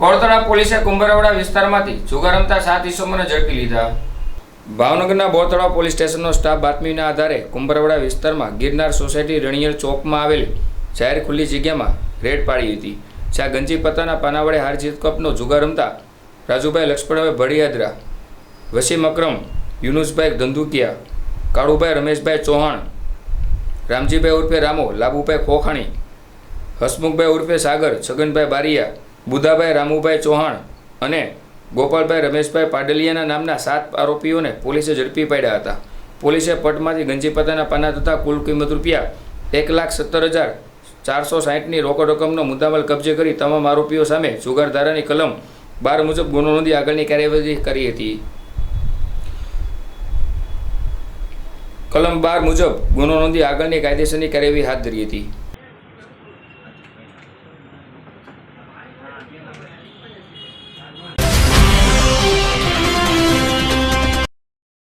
બોરતળાવ પોલીસે કુંભરવડા વિસ્તારમાંથી જુગાર રમતા 7 ઇસમોને ઝડપી લીધા। ભાવનગરના બોરતળાવ પોલીસ સ્ટેશનનો સ્ટાફ બાતમીના આધારે કુંભરવડા વિસ્તારમાં ગિરનાર સોસાયટી રણિયર ચોકમાં આવેલી જાહેર ખુલ્લી જગ્યામાં રેડ પાડી હતી, જ્યાં ગંજી પત્તાના પાના વડે હાર જીત કપનો જુગાર રમતા રાજુભાઈ લક્ષ્મણભાઈ ભડિયાદરા, વસીમ અકરમ, યુનુસભાઈ ધંધુકિયા, કાળુભાઈ રમેશભાઈ ચૌહાણ, રામજીભાઈ ઉર્ફે રામો, લાબુભાઈ ખોખાણી, હસમુખભાઈ ઉર્ફે સાગર, છગનભાઈ બારિયા, બુધાભાઈ રામુભાઈ ચૌહાણ અને ગોપાલભાઈ રમેશભાઈ પાડલિયાના નામના 7 આરોપીઓને પોલીસે ઝડપી પાડ્યા હતા। પોલીસે પટમાંથી ગંજી પત્તાના પાના તથા કુલ કિંમત રૂપિયા 1,17,460ની રોકડ રકમનો મુદ્દામાલ કબજે કરી તમામ આરોપીઓ સામે જુગાર ધારાની કલમ 12 મુજબ ગુનો નોંધી આગળની કાર્યવાહી કરી હતી। કલમ 12 મુજબ ગુનો નોંધી આગળની કાયદેસરની કાર્યવાહી હાથ ધરી હતી।